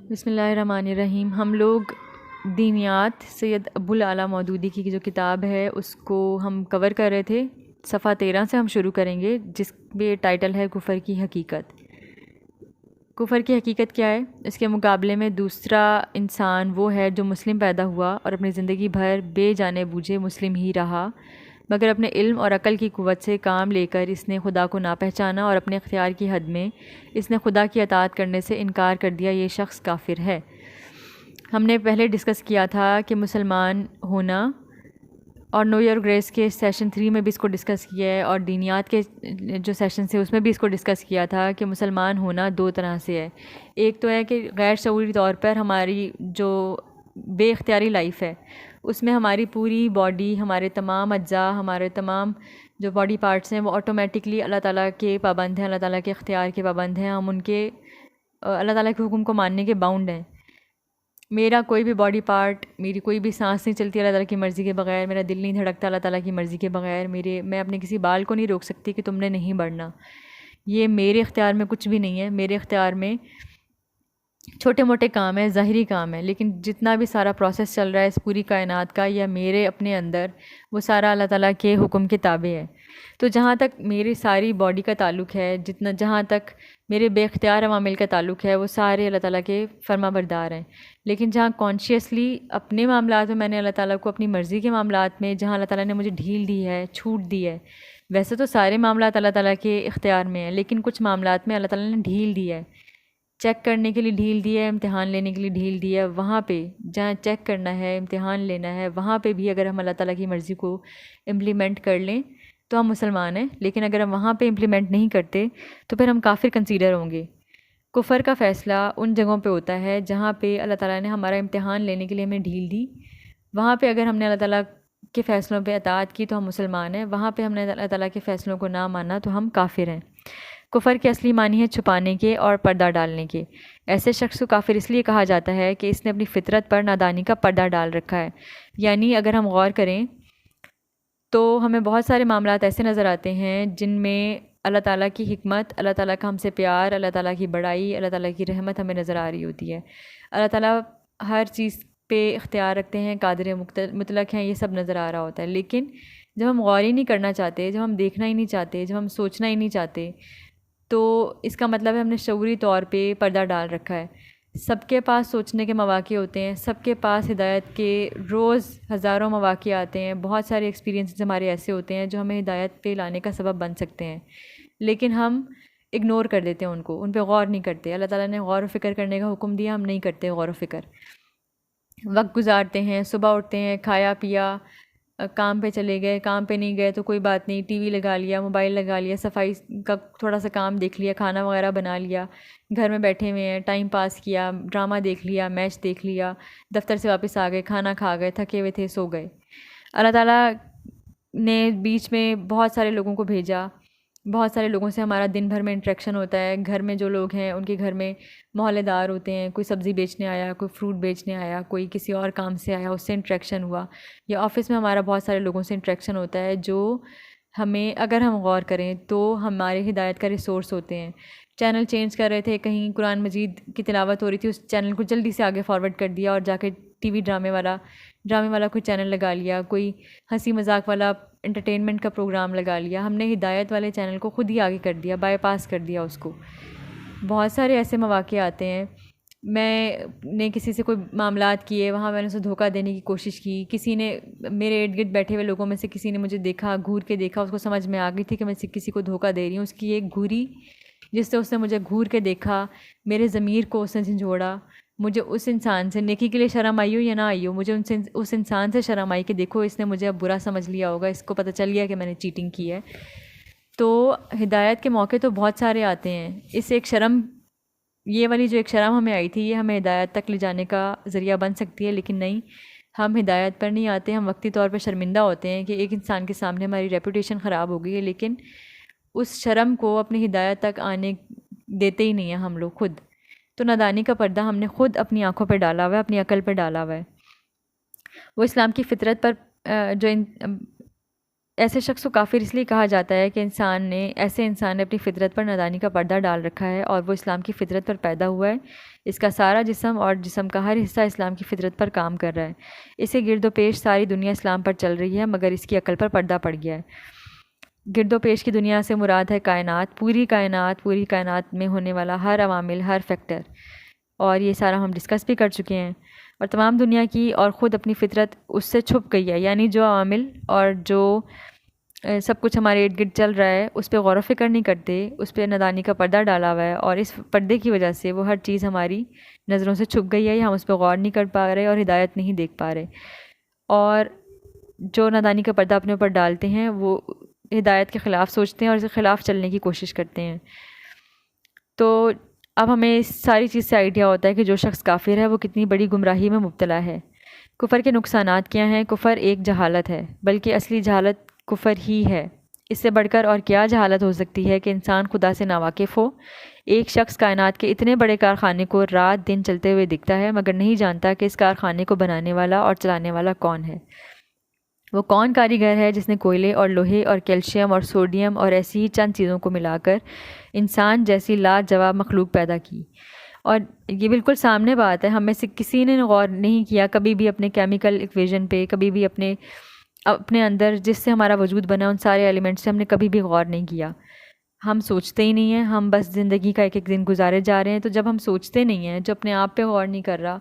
بسم اللہ الرحمن الرحیم۔ ہم لوگ دینیات سید ابوالعلا مودودی کی جو کتاب ہے اس کو ہم کور کر رہے تھے۔ صفحہ 13 سے ہم شروع کریں گے، جس میں ٹائٹل ہے کفر کی حقیقت۔ کفر کی حقیقت کیا ہے؟ اس کے مقابلے میں دوسرا انسان وہ ہے جو مسلم پیدا ہوا اور اپنی زندگی بھر بے جانے بوجھے مسلم ہی رہا، مگر اپنے علم اور عقل کی قوت سے کام لے کر اس نے خدا کو نہ پہچانا اور اپنے اختیار کی حد میں اس نے خدا کی اطاعت کرنے سے انکار کر دیا۔ یہ شخص کافر ہے۔ ہم نے پہلے ڈسکس کیا تھا کہ مسلمان ہونا، اور نو یور گریس کے سیشن 3 میں بھی اس کو ڈسکس کیا ہے، اور دینیات کے جو سیشن سے اس میں بھی اس کو ڈسکس کیا تھا کہ مسلمان ہونا دو طرح سے ہے۔ ایک تو ہے کہ غیر شعوری طور پر ہماری جو بے اختیاری لائف ہے اس میں ہماری پوری باڈی، ہمارے تمام اجزاء، ہمارے تمام جو باڈی پارٹس ہیں وہ آٹومیٹکلی اللہ تعالیٰ کے پابند ہیں، اللہ تعالیٰ کے اختیار کے پابند ہیں۔ ہم ان کے اللہ تعالیٰ کے حکم کو ماننے کے باؤنڈ ہیں۔ میرا کوئی بھی باڈی پارٹ، میری کوئی بھی سانس نہیں چلتی اللہ تعالیٰ کی مرضی کے بغیر، میرا دل نہیں دھڑکتا اللہ تعالیٰ کی مرضی کے بغیر، میں اپنے کسی بال کو نہیں روک سکتی کہ تم نے نہیں بڑھنا۔ یہ میرے اختیار میں کچھ بھی نہیں ہے۔ میرے اختیار میں چھوٹے موٹے کام ہیں، ظاہری کام ہے، لیکن جتنا بھی سارا پروسیس چل رہا ہے اس پوری کائنات کا یا میرے اپنے اندر، وہ سارا اللہ تعالیٰ کے حکم کے تابع ہے۔ تو جہاں تک میری ساری باڈی کا تعلق ہے، جہاں تک میرے بے اختیار عوامل کا تعلق ہے، وہ سارے اللہ تعالیٰ کے فرما بردار ہیں۔ لیکن جہاں کانشیسلی اپنے معاملات میں میں نے اللہ تعالیٰ کو اپنی مرضی کے معاملات میں جہاں اللہ تعالیٰ نے مجھے ڈھیل دی ہے، چھوٹ دی ہے، ویسے تو سارے معاملات اللہ تعالیٰ کے اختیار میں ہیں، لیکن کچھ معاملات میں اللہ تعالیٰ نے ڈھیل دی ہے، چیک کرنے کے لیے ڈھیل دی ہے، امتحان لینے کے لیے ڈھیل دی ہے۔ وہاں پہ جہاں چیک کرنا ہے، امتحان لینا ہے، وہاں پہ بھی اگر ہم اللہ تعالیٰ کی مرضی کو امپلیمنٹ کر لیں تو ہم مسلمان ہیں، لیکن اگر ہم وہاں پہ امپلیمنٹ نہیں کرتے تو پھر ہم کافر کنسیڈر ہوں گے۔ کفر کا فیصلہ ان جگہوں پہ ہوتا ہے جہاں پہ اللہ تعالیٰ نے ہمارا امتحان لینے کے لیے ہمیں ڈھیل دی۔ وہاں پہ اگر ہم نے اللہ تعالیٰ کے فیصلوں پہ اطاعت کی تو ہم مسلمان ہیں، وہاں پہ ہم نے اللہ تعالیٰ کے فیصلوں کو نہ مانا تو ہم کافر ہیں۔ کفر کے اصلی معنی ہے چھپانے کے اور پردہ ڈالنے کے۔ ایسے شخص کو کافر اس لیے کہا جاتا ہے کہ اس نے اپنی فطرت پر نادانی کا پردہ ڈال رکھا ہے۔ یعنی اگر ہم غور کریں تو ہمیں بہت سارے معاملات ایسے نظر آتے ہیں جن میں اللہ تعالیٰ کی حکمت، اللہ تعالیٰ کا ہم سے پیار، اللہ تعالیٰ کی بڑائی، اللہ تعالیٰ کی رحمت ہمیں نظر آ رہی ہوتی ہے۔ اللہ تعالیٰ ہر چیز پہ اختیار رکھتے ہیں، قادر مطلق ہیں، یہ سب نظر آ رہا ہوتا ہے۔ لیکن جب ہم غور ہی نہیں کرنا چاہتے، جب ہم دیکھنا ہی نہیں چاہتے، جب ہم سوچنا ہی نہیں چاہتے، تو اس کا مطلب ہے ہم نے شعوری طور پہ پردہ ڈال رکھا ہے۔ سب کے پاس سوچنے کے مواقع ہوتے ہیں، سب کے پاس ہدایت کے روز ہزاروں مواقع آتے ہیں، بہت سارے ایکسپیرینسز ہمارے ایسے ہوتے ہیں جو ہمیں ہدایت پہ لانے کا سبب بن سکتے ہیں، لیکن ہم اگنور کر دیتے ہیں ان پہ غور نہیں کرتے۔ اللہ تعالیٰ نے غور و فکر کرنے کا حکم دیا، ہم نہیں کرتے غور و فکر، وقت گزارتے ہیں، صبح اٹھتے ہیں، کھایا پیا، کام پہ چلے گئے، کام پہ نہیں گئے تو کوئی بات نہیں، ٹی وی لگا لیا، موبائل لگا لیا، صفائی کا تھوڑا سا کام دیکھ لیا، کھانا وغیرہ بنا لیا، گھر میں بیٹھے ہوئے ہیں، ٹائم پاس کیا، ڈرامہ دیکھ لیا، میچ دیکھ لیا، دفتر سے واپس آ گئے، کھانا کھا گئے، تھکے ہوئے تھے، سو گئے۔ اللہ تعالیٰ نے بیچ میں بہت سارے لوگوں کو بھیجا، بہت سارے لوگوں سے ہمارا دن بھر میں انٹریکشن ہوتا ہے۔ گھر میں جو لوگ ہیں ان کے گھر میں محلے دار ہوتے ہیں، کوئی سبزی بیچنے آیا، کوئی فروٹ بیچنے آیا، کوئی کسی اور کام سے آیا، اس سے انٹریکشن ہوا، یا آفس میں ہمارا بہت سارے لوگوں سے انٹریکشن ہوتا ہے جو ہمیں، اگر ہم غور کریں تو ہمارے ہدایت کا ریسورس ہوتے ہیں۔ چینل چینج کر رہے تھے، کہیں قرآن مجید کی تلاوت ہو رہی تھی، اس چینل کو جلدی سے آگے فارورڈ کر دیا اور جا کے ٹی وی ڈرامے والا کوئی چینل لگا لیا، کوئی ہنسی مذاق والا انٹرٹینمنٹ کا پروگرام لگا لیا۔ ہم نے ہدایت والے چینل کو خود ہی آگے کر دیا، بائی پاس کر دیا اس کو۔ بہت سارے ایسے مواقع آتے ہیں، میں نے کسی سے کوئی معاملات کیے، وہاں میں نے اسے دھوکہ دینے کی کوشش کی، کسی نے میرے ارد گرد بیٹھے ہوئے لوگوں میں سے کسی نے مجھے دیکھا، گھور کے دیکھا، اس کو سمجھ میں آ گئی تھی کہ میں کسی کو دھوکہ دے رہی ہوں، اس کی ایک گھوری جس سے اس نے مجھے گھور کے دیکھا، میرے ضمیر کو اس نے جھنجھوڑا، مجھے اس انسان سے نیکی کے لیے شرم آئی ہو یا نہ آئی ہو، مجھے اس انسان سے شرم آئی کہ دیکھو اس نے مجھے اب برا سمجھ لیا ہوگا، اس کو پتہ چل گیا کہ میں نے چیٹنگ کی ہے۔ تو ہدایت کے موقع تو بہت سارے آتے ہیں۔ اس ایک شرم، یہ والی جو ایک شرم ہمیں آئی تھی، یہ ہمیں ہدایت تک لے جانے کا ذریعہ بن سکتی ہے، لیکن نہیں، ہم ہدایت پر نہیں آتے۔ ہم وقتی طور پر شرمندہ ہوتے ہیں کہ ایک انسان کے سامنے ہماری ریپوٹیشن خراب ہو گئی ہے، لیکن اس شرم کو اپنی ہدایت تک آنے دیتے ہی نہیں ہیں ہم لوگ خود۔ تو نادانی کا پردہ ہم نے خود اپنی آنکھوں پہ ڈالا ہوا ہے، اپنی عقل پہ ڈالا ہوا ہے۔ وہ اسلام کی فطرت پر ایسے شخص کو کافر اس لیے کہا جاتا ہے کہ ایسے انسان نے اپنی فطرت پر نادانی کا پردہ ڈال رکھا ہے اور وہ اسلام کی فطرت پر پیدا ہوا ہے. اس کا سارا جسم اور جسم کا ہر حصہ اسلام کی فطرت پر کام کر رہا ہے. اسے گرد و پیش ساری دنیا اسلام پر چل رہی ہے مگر اس کی عقل پر پردہ پڑ گیا ہے. گرد و پیش کی دنیا سے مراد ہے کائنات، پوری کائنات میں ہونے والا ہر عوامل، ہر فیکٹر، اور یہ سارا ہم ڈسکس بھی کر چکے ہیں. اور تمام دنیا کی اور خود اپنی فطرت اس سے چھپ گئی ہے، یعنی جو عوامل اور جو سب کچھ ہمارے ارد گرد چل رہا ہے اس پہ غور و فکر نہیں کرتے، اس پہ نادانی کا پردہ ڈالا ہوا ہے، اور اس پردے کی وجہ سے وہ ہر چیز ہماری نظروں سے چھپ گئی ہے، ہم اس پہ غور نہیں کر پا رہے اور ہدایت نہیں دیکھ پا رہے. اور جو نادانی کا پردہ اپنے اوپر ڈالتے ہیں وہ ہدایت کے خلاف سوچتے ہیں اور اس کے خلاف چلنے کی کوشش کرتے ہیں. تو اب ہمیں اس ساری چیز سے آئیڈیا ہوتا ہے کہ جو شخص کافر ہے وہ کتنی بڑی گمراہی میں مبتلا ہے. کفر کے نقصانات کیا ہیں؟ کفر ایک جہالت ہے، بلکہ اصلی جہالت کفر ہی ہے. اس سے بڑھ کر اور کیا جہالت ہو سکتی ہے کہ انسان خدا سے ناواقف ہو. ایک شخص کائنات کے اتنے بڑے کارخانے کو رات دن چلتے ہوئے دکھتا ہے مگر نہیں جانتا کہ اس کارخانے کو بنانے والا اور چلانے والا کون ہے. وہ کون کاریگر ہے جس نے کوئلے اور لوہے اور کیلشیم اور سوڈیم اور ایسی ہی چند چیزوں کو ملا کر انسان جیسی لاجواب مخلوق پیدا کی. اور یہ بالکل سامنے بات ہے، ہم میں سے کسی نے غور نہیں کیا کبھی بھی اپنے کیمیکل ایکویژن پہ، کبھی بھی اپنے اندر جس سے ہمارا وجود بنا ان سارے ایلیمنٹ سے ہم نے کبھی بھی غور نہیں کیا. ہم سوچتے ہی نہیں ہیں، ہم بس زندگی کا ایک ایک دن گزارے جا رہے ہیں. تو جب ہم سوچتے نہیں ہیں، جو اپنے آپ پہ غور نہیں کر رہا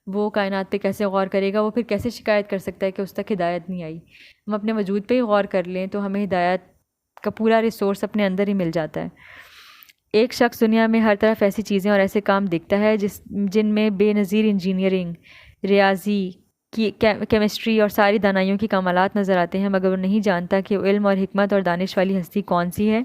وہ کائنات پہ کیسے غور کرے گا؟ وہ پھر کیسے شکایت کر سکتا ہے کہ اس تک ہدایت نہیں آئی؟ ہم اپنے وجود پہ ہی غور کر لیں تو ہمیں ہدایت کا پورا ریسورس اپنے اندر ہی مل جاتا ہے. ایک شخص دنیا میں ہر طرف ایسی چیزیں اور ایسے کام دیکھتا ہے جن میں بے نظیر انجینئرنگ، ریاضی، کیمسٹری اور ساری دانائیوں کی کمالات نظر آتے ہیں، مگر وہ نہیں جانتا کہ وہ علم اور حکمت اور دانش والی ہستی کون سی ہے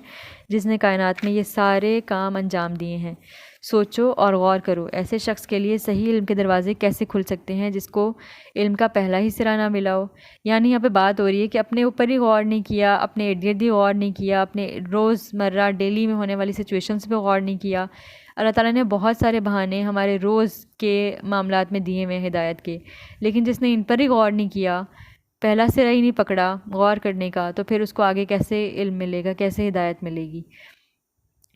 جس نے کائنات میں یہ سارے کام انجام دیے ہیں. سوچو اور غور کرو، ایسے شخص کے لیے صحیح علم کے دروازے کیسے کھل سکتے ہیں جس کو علم کا پہلا ہی سرا نہ ملا ہو؟ یعنی یہاں پہ بات ہو رہی ہے کہ اپنے اوپر ہی غور نہیں کیا، اپنے ارد گرد ہی غور نہیں کیا، اپنے روز مرہ ڈیلی میں ہونے والی سچویشنز پہ غور نہیں کیا. اللہ تعالیٰ نے بہت سارے بہانے ہمارے روز کے معاملات میں دیے ہوئے ہدایت کے، لیکن جس نے ان پر ہی غور نہیں کیا، پہلا سرا ہی نہیں پکڑا غور کرنے کا، تو پھر اس کو آگے کیسے علم ملے گا، کیسے ہدایت ملے گی؟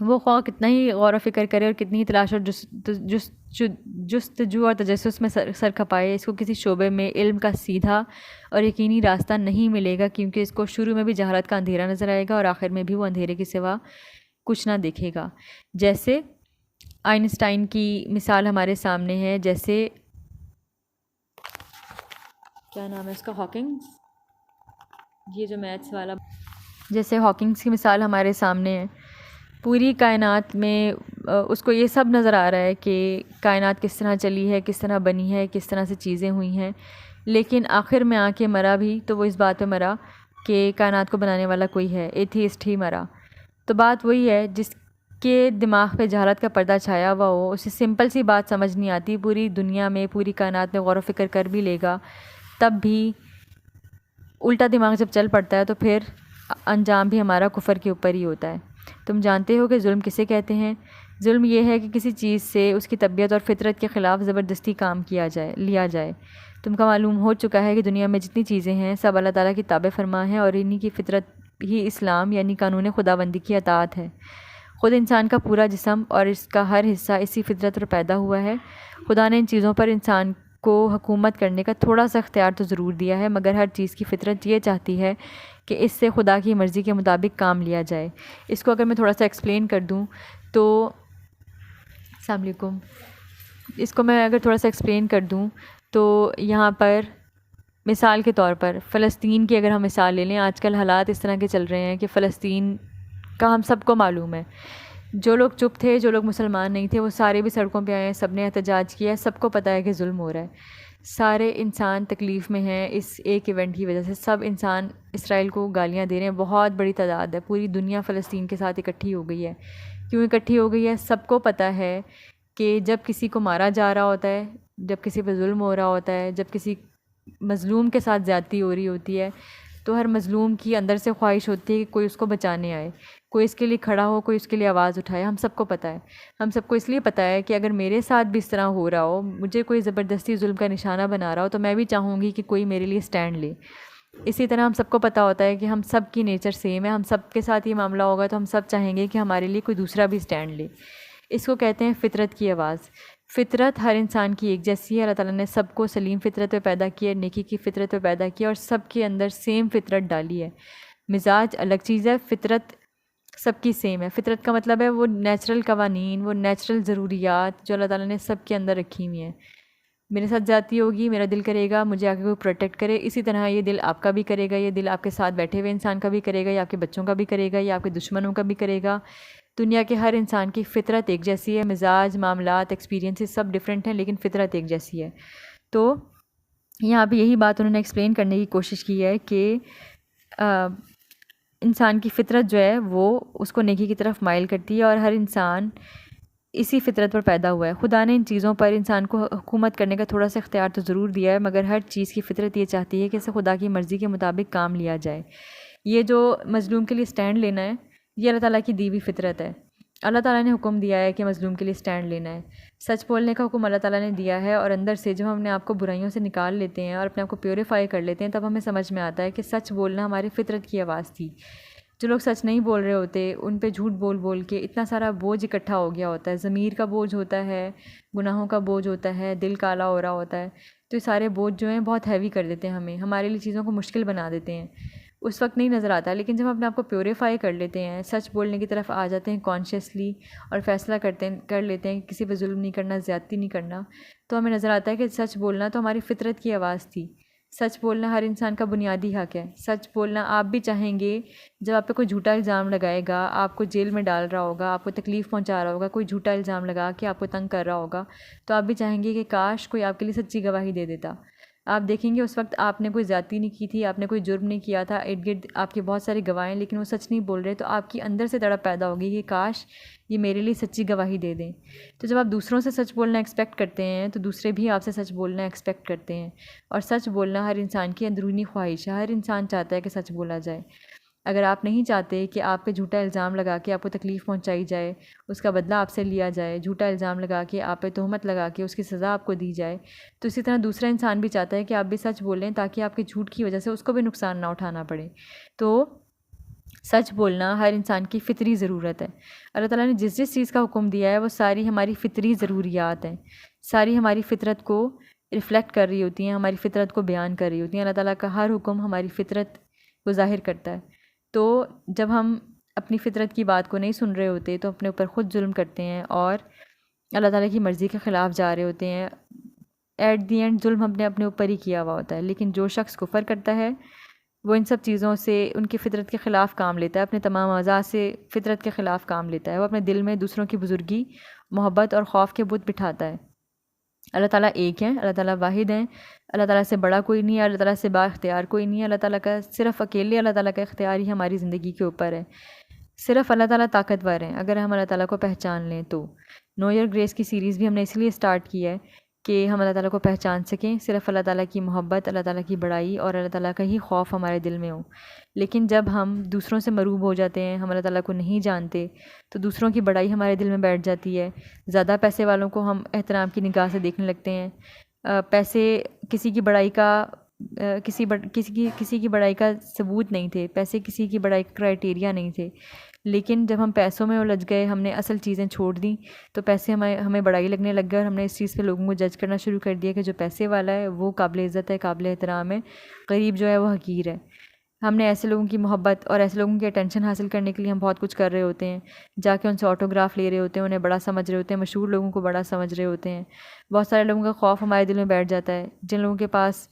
وہ خواہ کتنا ہی غور و فکر کرے اور کتنی ہی تلاش اور جستجو اور تجسس میں سر کھپائے، اس کو کسی شعبے میں علم کا سیدھا اور یقینی راستہ نہیں ملے گا، کیونکہ اس کو شروع میں بھی جہالت کا اندھیرا نظر آئے گا اور آخر میں بھی وہ اندھیرے کے سوا کچھ نہ دیکھے گا. جیسے آئنسٹائن کی مثال ہمارے سامنے ہے، جیسے کیا نام ہے اس کا، ہاکنگز، یہ جو میتھس والا، جیسے ہاکنگز کی مثال ہمارے سامنے ہے. پوری کائنات میں اس کو یہ سب نظر آ رہا ہے کہ کائنات کس طرح چلی ہے، کس طرح بنی ہے، کس طرح سے چیزیں ہوئی ہیں، لیکن آخر میں آ کے مرا بھی تو وہ اس بات پہ مرا کہ کائنات کو بنانے والا کوئی ہے، ایتھیسٹ ہی مرا. تو بات وہی ہے، جس کے دماغ پہ جہالت کا پردہ چھایا ہوا ہو اسے سمپل سی بات سمجھ نہیں آتی، پوری دنیا میں پوری کائنات میں غور و فکر کر بھی لے گا تب بھی الٹا دماغ جب چل پڑتا ہے تو پھر انجام بھی ہمارا کفر کے اوپر ہی ہوتا ہے. تم جانتے ہو کہ ظلم کسے کہتے ہیں؟ ظلم یہ ہے کہ کسی چیز سے اس کی طبیعت اور فطرت کے خلاف زبردستی کام لیا جائے. تم کا معلوم ہو چکا ہے کہ دنیا میں جتنی چیزیں ہیں سب اللہ تعالیٰ کی تابع فرما ہیں اور انہی کی فطرت ہی اسلام یعنی قانون خداوندی کی اطاعت ہے. خود انسان کا پورا جسم اور اس کا ہر حصہ اسی فطرت پر پیدا ہوا ہے. خدا نے ان چیزوں پر انسان کو حکومت کرنے کا تھوڑا سا اختیار تو ضرور دیا ہے، مگر ہر چیز کی فطرت یہ چاہتی ہے کہ اس سے خدا کی مرضی کے مطابق کام لیا جائے. اس کو اگر میں تھوڑا سا ایکسپلین کر دوں تو السلام علیکم، اس کو میں اگر تھوڑا سا ایکسپلین کر دوں تو یہاں پر مثال کے طور پر فلسطین کی اگر ہم مثال لے لیں، آج کل حالات اس طرح کے چل رہے ہیں کہ فلسطین کا ہم سب کو معلوم ہے. جو لوگ چپ تھے، جو لوگ مسلمان نہیں تھے، وہ سارے بھی سڑکوں پہ آئے ہیں، سب نے احتجاج کیا ہے، سب کو پتہ ہے کہ ظلم ہو رہا ہے. سارے انسان تکلیف میں ہیں اس ایک ایونٹ کی وجہ سے. سب انسان اسرائیل کو گالیاں دے رہے ہیں، بہت بڑی تعداد ہے، پوری دنیا فلسطین کے ساتھ اکٹھی ہو گئی ہے. کیوں اکٹھی ہو گئی ہے؟ سب کو پتہ ہے کہ جب کسی کو مارا جا رہا ہوتا ہے، جب کسی پہ ظلم ہو رہا ہوتا ہے، جب کسی مظلوم کے ساتھ زیادتی ہو رہی ہوتی ہے تو ہر مظلوم کی اندر سے خواہش ہوتی ہے کہ کوئی اس کو بچانے آئے، کوئی اس کے لیے کھڑا ہو، کوئی اس کے لیے آواز اٹھائے. ہم سب کو پتہ ہے، ہم سب کو اس لیے پتہ ہے کہ اگر میرے ساتھ بھی اس طرح ہو رہا ہو، مجھے کوئی زبردستی ظلم کا نشانہ بنا رہا ہو، تو میں بھی چاہوں گی کہ کوئی میرے لیے سٹینڈ لے. اسی طرح ہم سب کو پتہ ہوتا ہے کہ ہم سب کی نیچر سیم ہے، ہم سب کے ساتھ یہ معاملہ ہوگا تو ہم سب چاہیں گے کہ ہمارے لیے کوئی دوسرا بھی اسٹینڈ لے. اس کو کہتے ہیں فطرت کی آواز. فطرت ہر انسان کی ایک جیسی ہے. اللہ تعالیٰ نے سب کو سلیم فطرت پہ پیدا کیا ہے، نیکی کی فطرت پہ پیدا کیا اور سب کے اندر سیم فطرت ڈالی ہے. مزاج الگ چیز ہے، فطرت سب کی سیم ہے. فطرت کا مطلب ہے وہ نیچرل قوانین، وہ نیچرل ضروریات جو اللہ تعالیٰ نے سب کے اندر رکھی ہوئی ہیں. میرے ساتھ جاتی ہوگی، میرا دل کرے گا مجھے آ کے کوئی پروٹیکٹ کرے، اسی طرح یہ دل آپ کا بھی کرے گا، یہ دل آپ کے ساتھ بیٹھے ہوئے انسان کا بھی کرے گا، یا آپ کے بچوں کا بھی کرے گا، یا آپ کے دشمنوں کا بھی کرے گا. دنیا کے ہر انسان کی فطرت ایک جیسی ہے، مزاج، معاملات، ایکسپیرینسز سب ڈفرینٹ ہیں، لیکن فطرت ایک جیسی ہے. تو یہاں پہ یہی بات انہوں نے ایکسپلین کرنے کی کوشش کی ہے کہ انسان کی فطرت جو ہے وہ اس کو نیکی کی طرف مائل کرتی ہے، اور ہر انسان اسی فطرت پر پیدا ہوا ہے. خدا نے ان چیزوں پر انسان کو حکومت کرنے کا تھوڑا سا اختیار تو ضرور دیا ہے، مگر ہر چیز کی فطرت یہ چاہتی ہے کہ اسے خدا کی مرضی کے مطابق کام لیا جائے. یہ جو مظلوم کے لیے سٹینڈ لینا ہے، یہ اللہ تعالیٰ کی دی ہوئی فطرت ہے. اللہ تعالیٰ نے حکم دیا ہے کہ مظلوم کے لیے سٹینڈ لینا ہے. سچ بولنے کا حکم اللہ تعالیٰ نے دیا ہے، اور اندر سے جب ہم اپنے آپ کو برائیوں سے نکال لیتے ہیں اور اپنے آپ کو پیوریفائی کر لیتے ہیں، تب ہمیں سمجھ میں آتا ہے کہ سچ بولنا ہماری فطرت کی آواز تھی. جو لوگ سچ نہیں بول رہے ہوتے ان پہ جھوٹ بول بول کے اتنا سارا بوجھ اکٹھا ہو گیا ہوتا ہے، ضمیر کا بوجھ ہوتا ہے، گناہوں کا بوجھ ہوتا ہے، دل کالا ہو رہا ہوتا ہے. تو یہ سارے بوجھ جو ہیں بہت ہیوی کر دیتے ہیں، ہمارے لیے چیزوں کو مشکل بنا دیتے ہیں. اس وقت نہیں نظر آتا، لیکن جب ہم اپنے آپ کو پیوریفائی کر لیتے ہیں، سچ بولنے کی طرف آ جاتے ہیں کانشیسلی، اور فیصلہ کر لیتے ہیں کہ کسی پہ ظلم نہیں کرنا، زیادتی نہیں کرنا، تو ہمیں نظر آتا ہے کہ سچ بولنا تو ہماری فطرت کی آواز تھی. سچ بولنا ہر انسان کا بنیادی حق ہے. سچ بولنا آپ بھی چاہیں گے. جب آپ پہ کوئی جھوٹا الزام لگائے گا، آپ کو جیل میں ڈال رہا ہوگا، آپ کو تکلیف پہنچا رہا ہوگا، کوئی جھوٹا الزام لگا کے آپ کو تنگ کر رہا ہوگا، تو آپ بھی چاہیں گے کہ کاش کوئی آپ کے لیے سچی گواہی دے دیتا. آپ دیکھیں گے اس وقت آپ نے کوئی زیادتی نہیں کی تھی، آپ نے کوئی جرم نہیں کیا تھا، ارد گرد آپ کے بہت سارے گواہیں، لیکن وہ سچ نہیں بول رہے، تو آپ کی اندر سے تڑپ پیدا ہوگی کہ کاش یہ میرے لیے سچی گواہی دے دیں. تو جب آپ دوسروں سے سچ بولنا ایکسپیکٹ کرتے ہیں تو دوسرے بھی آپ سے سچ بولنا ایکسپیکٹ کرتے ہیں. اور سچ بولنا ہر انسان کی اندرونی خواہش ہے، ہر انسان چاہتا ہے کہ سچ بولا جائے. اگر آپ نہیں چاہتے کہ آپ پہ جھوٹا الزام لگا کے آپ کو تکلیف پہنچائی جائے، اس کا بدلہ آپ سے لیا جائے، جھوٹا الزام لگا کے آپ پہ تہمت لگا کے اس کی سزا آپ کو دی جائے، تو اسی طرح دوسرا انسان بھی چاہتا ہے کہ آپ بھی سچ بولیں تاکہ آپ کے جھوٹ کی وجہ سے اس کو بھی نقصان نہ اٹھانا پڑے. تو سچ بولنا ہر انسان کی فطری ضرورت ہے. اللہ تعالیٰ نے جس جس چیز کا حکم دیا ہے وہ ساری ہماری فطری ضروریات ہیں، ساری ہماری فطرت کو ریفلیکٹ کر رہی ہوتی ہیں، ہماری فطرت کو بیان کر رہی ہوتی ہیں. اللہ تعالیٰ کا ہر حکم ہماری فطرت کو ظاہر کرتا ہے. تو جب ہم اپنی فطرت کی بات کو نہیں سن رہے ہوتے تو اپنے اوپر خود ظلم کرتے ہیں اور اللہ تعالیٰ کی مرضی کے خلاف جا رہے ہوتے ہیں. ایٹ دی اینڈ ظلم ہم نے اپنے اوپر ہی کیا ہوا ہوتا ہے. لیکن جو شخص کفر کرتا ہے وہ ان سب چیزوں سے، ان کی فطرت کے خلاف کام لیتا ہے، اپنے تمام اعضاء سے فطرت کے خلاف کام لیتا ہے. وہ اپنے دل میں دوسروں کی بزرگی، محبت اور خوف کے بت بٹھاتا ہے. اللہ تعالیٰ ایک ہیں، اللہ تعالیٰ واحد ہیں، اللہ تعالیٰ سے بڑا کوئی نہیں ہے، اللہ تعالیٰ سے با اختیار کوئی نہیں ہے. اللہ تعالیٰ کا صرف اکیلے اللہ تعالیٰ کا اختیار ہی ہماری زندگی کے اوپر ہے. صرف اللہ تعالیٰ طاقتور ہیں اگر ہم اللہ تعالیٰ کو پہچان لیں تو. نو یور گریس کی سیریز بھی ہم نے اس لیے اسٹارٹ کی ہے کہ ہم اللہ تعالیٰ کو پہچان سکیں. صرف اللہ تعالیٰ کی محبت، اللہ تعالیٰ کی بڑائی اور اللہ تعالیٰ کا ہی خوف ہمارے دل میں ہو. لیکن جب ہم دوسروں سے مروب ہو جاتے ہیں، ہم اللہ تعالیٰ کو نہیں جانتے، تو دوسروں کی بڑائی ہمارے دل میں بیٹھ جاتی ہے. زیادہ پیسے والوں کو ہم احترام کی نگاہ سے دیکھنے لگتے ہیں. پیسے کسی کی بڑائی کا کسی کی بڑائی کا ثبوت نہیں تھے، پیسے کسی کی بڑائی کا کرائٹیریا نہیں تھے. لیکن جب ہم پیسوں میں الجھ گئے، ہم نے اصل چیزیں چھوڑ دیں، تو پیسے ہمیں بڑائی لگنے لگ گئے، اور ہم نے اس چیز پہ لوگوں کو جج کرنا شروع کر دیا کہ جو پیسے والا ہے وہ قابل عزت ہے، قابل احترام ہے، غریب جو ہے وہ حقیر ہے. ہم نے ایسے لوگوں کی محبت اور ایسے لوگوں کی اٹینشن حاصل کرنے کے لیے ہم بہت کچھ کر رہے ہوتے ہیں. جا کے ان سے آٹوگراف لے رہے ہوتے ہیں، انہیں بڑا سمجھ رہے ہوتے ہیں، مشہور لوگوں کو بڑا سمجھ رہے ہوتے ہیں. بہت سارے لوگوں کا خوف ہمارے دل میں بیٹھ جاتا ہے. جن لوگوں کے پاس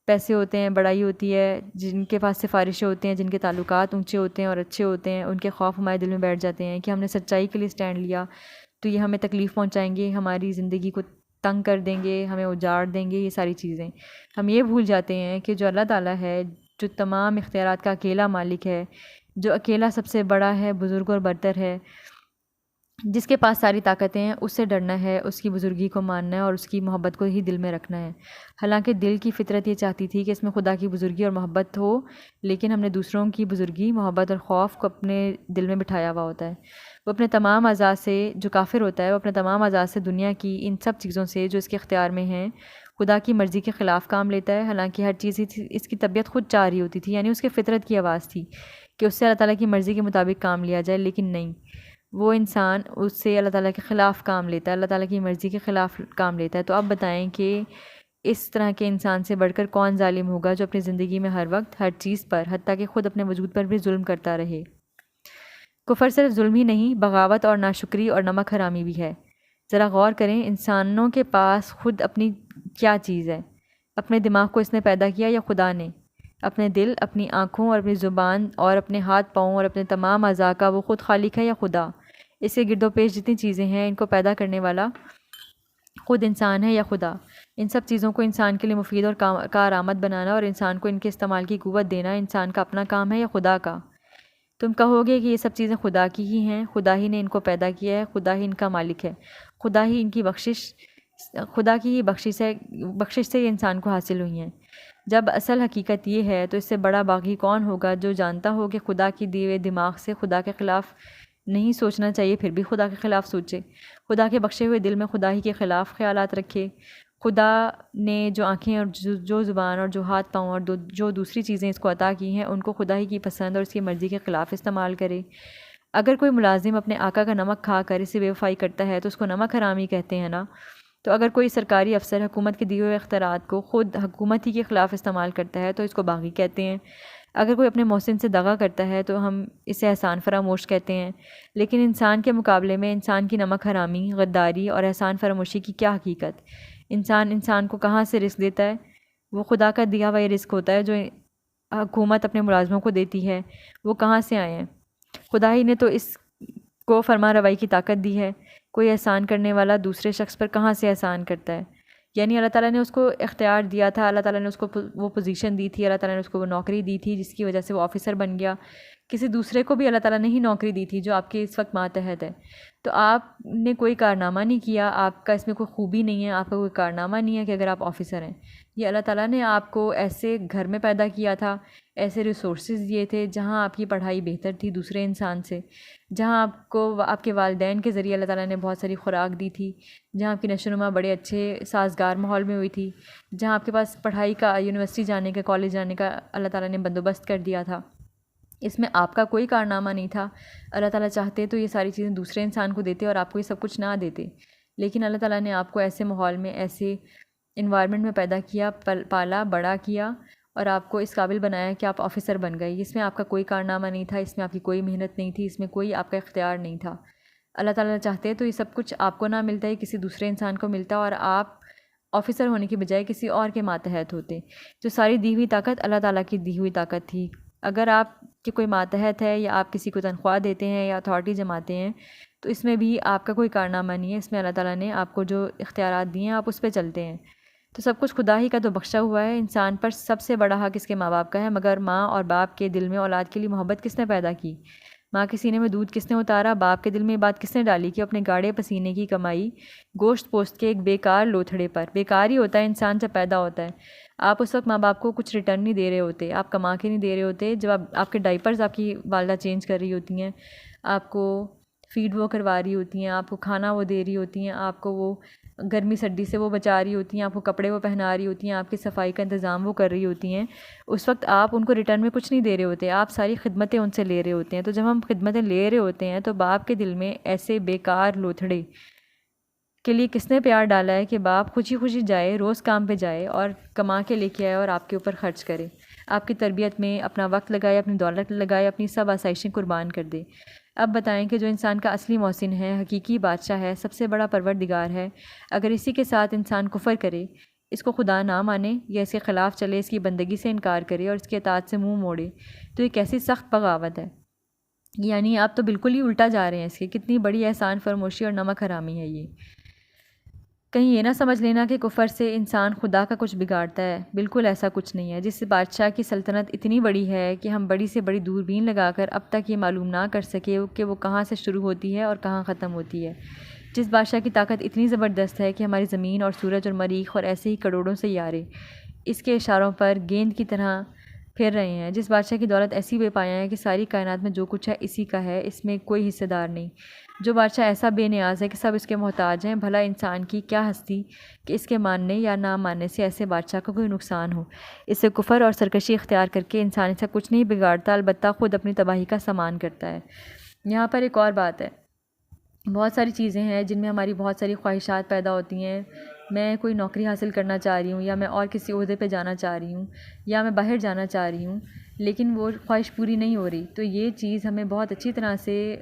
پیسے ہوتے ہیں، بڑائی ہوتی ہے، جن کے پاس سفارشیں ہوتے ہیں، جن کے تعلقات اونچے ہوتے ہیں اور اچھے ہوتے ہیں، ان کے خوف ہمارے دل میں بیٹھ جاتے ہیں کہ ہم نے سچائی کے لیے سٹینڈ لیا تو یہ ہمیں تکلیف پہنچائیں گے، ہماری زندگی کو تنگ کر دیں گے، ہمیں اجاڑ دیں گے. یہ ساری چیزیں ہم یہ بھول جاتے ہیں کہ جو اللہ تعالیٰ ہے، جو تمام اختیارات کا اکیلا مالک ہے، جو اکیلا سب سے بڑا ہے، بزرگ اور برتر ہے، جس کے پاس ساری طاقتیں ہیں، اس سے ڈرنا ہے، اس کی بزرگی کو ماننا ہے اور اس کی محبت کو ہی دل میں رکھنا ہے. حالانکہ دل کی فطرت یہ چاہتی تھی کہ اس میں خدا کی بزرگی اور محبت ہو، لیکن ہم نے دوسروں کی بزرگی، محبت اور خوف کو اپنے دل میں بٹھایا ہوا ہوتا ہے. وہ اپنے تمام اعضاء سے، جو کافر ہوتا ہے وہ اپنے تمام اعضاء سے دنیا کی ان سب چیزوں سے جو اس کے اختیار میں ہیں خدا کی مرضی کے خلاف کام لیتا ہے، حالانکہ ہر چیز اس کی طبیعت خود چاہ رہی ہوتی تھی، یعنی اس کے فطرت کی آواز تھی کہ اس سے اللہ تعالیٰ کی مرضی کے مطابق کام لیا جائے، لیکن نہیں، وہ انسان اس سے اللہ تعالیٰ کے خلاف کام لیتا ہے، اللہ تعالیٰ کی مرضی کے خلاف کام لیتا ہے۔ تو آپ بتائیں کہ اس طرح کے انسان سے بڑھ کر کون ظالم ہوگا جو اپنی زندگی میں ہر وقت ہر چیز پر، حتیٰ کہ خود اپنے وجود پر بھی ظلم کرتا رہے۔ کفر صرف ظلم ہی نہیں، بغاوت اور ناشکری اور نمک حرامی بھی ہے۔ ذرا غور کریں، انسانوں کے پاس خود اپنی کیا چیز ہے؟ اپنے دماغ کو اس نے پیدا کیا یا خدا نے؟ اپنے دل، اپنی آنکھوں اور اپنی زبان اور اپنے ہاتھ پاؤں اور اپنے تمام اعضاء کا وہ خود خالق ہے یا خدا؟ اس کے گرد و پیش جتنی چیزیں ہیں، ان کو پیدا کرنے والا خود انسان ہے یا خدا؟ ان سب چیزوں کو انسان کے لیے مفید اور کارآمد بنانا اور انسان کو ان کے استعمال کی قوت دینا انسان کا اپنا کام ہے یا خدا کا؟ تم کہو گے کہ یہ سب چیزیں خدا کی ہی ہیں، خدا ہی نے ان کو پیدا کیا ہے، خدا ہی ان کا مالک ہے، خدا ہی ان کی خدا کی ہی بخشش سے یہ انسان کو حاصل ہوئی ہیں۔ جب اصل حقیقت یہ ہے تو اس سے بڑا باغی کون ہوگا جو جانتا ہو کہ خدا کی دیے ہوئے دماغ سے خدا کے خلاف نہیں سوچنا چاہیے، پھر بھی خدا کے خلاف سوچے، خدا کے بخشے ہوئے دل میں خدا ہی کے خلاف خیالات رکھے، خدا نے جو آنکھیں اور جو زبان اور جو ہاتھ پاؤں اور جو دوسری چیزیں اس کو عطا کی ہیں ان کو خدا ہی کی پسند اور اس کی مرضی کے خلاف استعمال کرے۔ اگر کوئی ملازم اپنے آقا کا نمک کھا کر اسے بے وفائی کرتا ہے تو اس کو نمک حرامی کہتے ہیں نا؟ تو اگر کوئی سرکاری افسر حکومت کے دیے ہوئے اختیارات کو خود حکومت ہی کے خلاف استعمال کرتا ہے تو اس کو باغی کہتے ہیں۔ اگر کوئی اپنے محسن سے دغا کرتا ہے تو ہم اسے احسان فراموش کہتے ہیں۔ لیکن انسان کے مقابلے میں انسان کی نمک حرامی، غداری اور احسان فراموشی کی کیا حقیقت؟ انسان کو کہاں سے رزق دیتا ہے؟ وہ خدا کا دیا ہوا یہ رزق ہوتا ہے جو حکومت اپنے ملازموں کو دیتی ہے، وہ کہاں سے آئے ہیں؟ خدا ہی نے تو اس کو فرما روائی کی طاقت دی ہے۔ کوئی احسان کرنے والا دوسرے شخص پر کہاں سے احسان کرتا ہے؟ یعنی اللہ تعالیٰ نے اس کو اختیار دیا تھا، اللہ تعالیٰ نے اس کو وہ پوزیشن دی تھی، اللہ تعالیٰ نے اس کو وہ نوکری دی تھی جس کی وجہ سے وہ آفیسر بن گیا۔ کسی دوسرے کو بھی اللہ تعالیٰ نے ہی نوکری دی تھی جو آپ کے اس وقت ماتحت ہے۔ تو آپ نے کوئی کارنامہ نہیں کیا، آپ کا اس میں کوئی خوبی نہیں ہے، آپ کا کوئی کارنامہ نہیں ہے کہ اگر آپ آفیسر ہیں۔ یہ اللہ تعالیٰ نے آپ کو ایسے گھر میں پیدا کیا تھا، ایسے ریسورسز دیے تھے جہاں آپ کی پڑھائی بہتر تھی دوسرے انسان سے، جہاں آپ کو آپ کے والدین کے ذریعے اللہ تعالیٰ نے بہت ساری خوراک دی تھی، جہاں آپ کی نشو و نما بڑے اچھے سازگار ماحول میں ہوئی تھی، جہاں آپ کے پاس پڑھائی کا، یونیورسٹی جانے کا، کالج جانے کا اللہ تعالیٰ نے بندوبست کر دیا تھا۔ اس میں آپ کا کوئی کارنامہ نہیں تھا۔ اللہ تعالیٰ چاہتے تو یہ ساری چیزیں دوسرے انسان کو دیتے اور آپ کو یہ سب کچھ نہ دیتے، لیکن اللہ تعالیٰ نے آپ کو ایسے ماحول میں، ایسے انوائرمنٹ میں پیدا کیا، پالا، بڑا کیا اور آپ کو اس قابل بنایا کہ آپ آفیسر بن گئے۔ اس میں آپ کا کوئی کارنامہ نہیں تھا، اس میں آپ کی کوئی محنت نہیں تھی، اس میں کوئی آپ کا اختیار نہیں تھا۔ اللہ تعالیٰ چاہتے تو یہ سب کچھ آپ کو نہ ملتا، یہ کسی دوسرے انسان کو ملتا اور آپ آفیسر ہونے کی بجائے کسی اور کے ماتحت ہوتے۔ جو ساری دی ہوئی طاقت اللہ تعالیٰ کی دی ہوئی طاقت تھی۔ اگر آپ کے کوئی ماتحت ہے یا آپ کسی کو تنخواہ دیتے ہیں یا اتھارٹی جماتے ہیں تو اس میں بھی آپ کا کوئی کارنامہ نہیں ہے، اس میں اللہ تعالیٰ نے آپ کو جو اختیارات دیے ہیں آپ اس پہ چلتے ہیں۔ تو سب کچھ خدا ہی کا تو بخشا ہوا ہے۔ انسان پر سب سے بڑا حق اس کے ماں باپ کا ہے، مگر ماں اور باپ کے دل میں اولاد کے لیے محبت کس نے پیدا کی؟ ماں کے سینے میں دودھ کس نے اتارا؟ باپ کے دل میں یہ بات کس نے ڈالی کہ اپنے گاڑے پسینے کی کمائی گوشت پوست کے ایک بیکار لوتھڑے پر؟ بیکار ہی ہوتا ہے انسان جب پیدا ہوتا ہے۔ آپ اس وقت ماں باپ کو کچھ ریٹرن نہیں دے رہے ہوتے، آپ کما کے نہیں دے رہے ہوتے، جب آپ کے ڈائپرز آپ کی والدہ چینج کر رہی ہوتی ہیں، آپ کو فیڈ وہ کروا رہی ہوتی ہیں، آپ کو کھانا وہ دے رہی ہوتی ہیں، آپ کو وہ گرمی سردی سے وہ بچا رہی ہوتی ہیں، آپ کو کپڑے وہ پہنا رہی ہوتی ہیں، آپ کی صفائی کا انتظام وہ کر رہی ہوتی ہیں، اس وقت آپ ان کو ریٹرن میں کچھ نہیں دے رہے ہوتے، آپ ساری خدمتیں ان سے لے رہے ہوتے ہیں۔ تو جب ہم خدمتیں لے رہے ہوتے ہیں تو باپ کے دل میں ایسے بیکار لوتھڑے کے لیے کس نے پیار ڈالا ہے کہ باپ خوشی خوشی جائے، روز کام پہ جائے اور کما کے لے کے آئے اور آپ کے اوپر خرچ کرے، آپ کی تربیت میں اپنا وقت لگائے، اپنی دولت لگائے، اپنی سب آسائشیں قربان کر دے۔ اب بتائیں کہ جو انسان کا اصلی محسن ہے، حقیقی بادشاہ ہے، سب سے بڑا پروردگار ہے، اگر اسی کے ساتھ انسان کفر کرے، اس کو خدا نہ مانے یا اس کے خلاف چلے، اس کی بندگی سے انکار کرے اور اس کی اطاعت سے منہ موڑے، تو یہ کیسی سخت بغاوت ہے۔ یعنی آپ تو بالکل ہی الٹا جا رہے ہیں اس کے، کتنی بڑی احسان فراموشی اور نمک حرامی ہے یہ۔ کہیں یہ نہ سمجھ لینا کہ کفر سے انسان خدا کا کچھ بگاڑتا ہے، بالکل ایسا کچھ نہیں ہے۔ جس بادشاہ کی سلطنت اتنی بڑی ہے کہ ہم بڑی سے بڑی دوربین لگا کر اب تک یہ معلوم نہ کر سکے کہ وہ کہاں سے شروع ہوتی ہے اور کہاں ختم ہوتی ہے، جس بادشاہ کی طاقت اتنی زبردست ہے کہ ہماری زمین اور سورج اور مریخ اور ایسے ہی کروڑوں سیارے اس کے اشاروں پر گیند کی طرح پھر رہے ہیں، جس بادشاہ کی دولت ایسی بے پایا ہے کہ ساری کائنات میں جو کچھ ہے اسی کا ہے، اس میں کوئی حصہ دار نہیں، جو بادشاہ ایسا بے نیاز ہے کہ سب اس کے محتاج ہیں، بھلا انسان کی کیا ہستی کہ اس کے ماننے یا نہ ماننے سے ایسے بادشاہ کا کوئی نقصان ہو۔ اس سے کفر اور سرکشی اختیار کر کے انسان سے کچھ نہیں بگاڑتا، البتہ خود اپنی تباہی کا سامان کرتا ہے۔ یہاں پر ایک اور بات ہے، بہت ساری چیزیں ہیں جن میں ہماری بہت ساری خواہشات پیدا ہوتی ہیں، میں کوئی نوکری حاصل کرنا چاہ رہی ہوں، یا میں اور کسی عہدے پہ جانا چاہ رہی ہوں، یا میں باہر جانا چاہ رہی ہوں، لیکن وہ خواہش پوری نہیں ہو رہی، تو یہ چیز ہمیں بہت اچھی طرح سے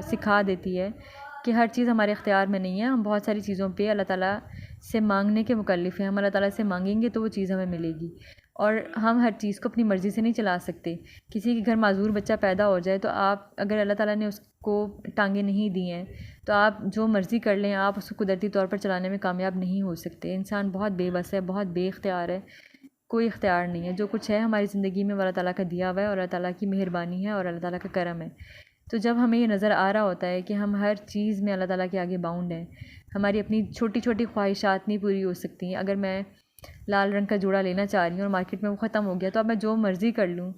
سکھا دیتی ہے کہ ہر چیز ہمارے اختیار میں نہیں ہے، ہم بہت ساری چیزوں پہ اللہ تعالیٰ سے مانگنے کے مکلف ہیں، ہم اللہ تعالیٰ سے مانگیں گے تو وہ چیز ہمیں ملے گی، اور ہم ہر چیز کو اپنی مرضی سے نہیں چلا سکتے۔ کسی کے گھر معذور بچہ پیدا ہو جائے تو آپ اگر اللہ تعالیٰ نے اس کو ٹانگیں نہیں دی ہیں تو آپ جو مرضی کر لیں، آپ اس کو قدرتی طور پر چلانے میں کامیاب نہیں ہو سکتے۔ انسان بہت بے بس ہے، بہت بے اختیار ہے، کوئی اختیار نہیں ہے، جو کچھ ہے ہماری زندگی میں وہ اللہ تعالیٰ کا دیا ہوا ہے، اور اللہ تعالیٰ کی مہربانی ہے اور اللہ تعالیٰ کا کرم ہے۔ تو جب ہمیں یہ نظر آ رہا ہوتا ہے کہ ہم ہر چیز میں اللہ تعالیٰ کے آگے باؤنڈ ہیں، ہماری اپنی چھوٹی چھوٹی خواہشات نہیں پوری ہو سکتی ہیں، اگر میں لال رنگ کا جوڑا لینا چاہ رہی ہوں اور مارکیٹ میں وہ ختم ہو گیا تو اب میں جو مرضی کر لوں،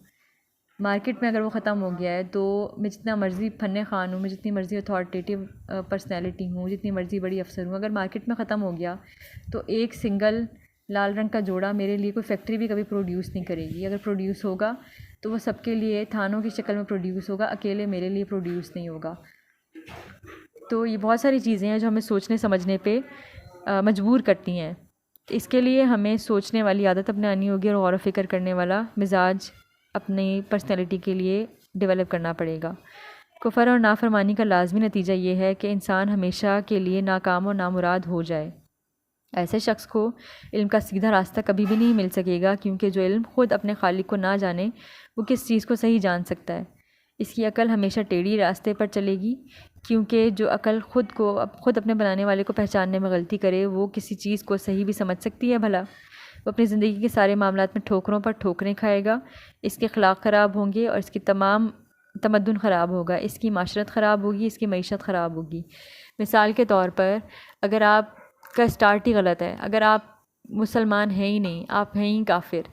مارکیٹ میں اگر وہ ختم ہو گیا ہے تو میں جتنا مرضی فن خوان ہوں، میں جتنی مرضی اتھارٹیٹیو پرسنالٹی ہوں، جتنی مرضی بڑی افسر ہوں، اگر مارکیٹ میں ختم ہو گیا تو ایک سنگل لال رنگ کا جوڑا میرے لیے کوئی فیکٹری بھی کبھی پروڈیوس نہیں کرے گی، اگر پروڈیوس ہوگا تو وہ سب کے لیے تھانوں کی شکل میں پروڈیوس ہوگا، اکیلے میرے لیے پروڈیوس نہیں ہوگا۔ تو یہ بہت ساری چیزیں ہیں جو ہمیں سوچنے سمجھنے پہ مجبور کرتی ہیں، اس کے لیے ہمیں سوچنے والی عادت اپنانی ہوگی اور غور و فکر کرنے والا مزاج اپنی پرسنالٹی کے لیے ڈیولپ کرنا پڑے گا۔ کفر اور نافرمانی کا لازمی نتیجہ یہ ہے کہ انسان ہمیشہ کے لیے ناکام و نامراد ہو جائے۔ ایسے شخص کو علم کا سیدھا راستہ کبھی بھی نہیں مل سکے گا، کیونکہ جو علم خود اپنے خالق کو نہ جانے وہ کس چیز کو صحیح جان سکتا ہے۔ اس کی عقل ہمیشہ ٹیڑھی راستے پر چلے گی، کیونکہ جو عقل خود اپنے بنانے والے کو پہچاننے میں غلطی کرے وہ کسی چیز کو صحیح بھی سمجھ سکتی ہے بھلا؟ وہ اپنی زندگی کے سارے معاملات میں ٹھوکروں پر ٹھوکریں کھائے گا، اس کے اخلاق خراب ہوں گے اور اس کی تمام تمدن خراب ہوگا، اس کی معاشرت خراب ہوگی، اس کی معیشت خراب ہوگی۔ مثال کے طور پر اگر آپ کا اسٹارٹ ہی غلط ہے، اگر آپ مسلمان ہیں ہی نہیں، آپ ہیں ہی کافر،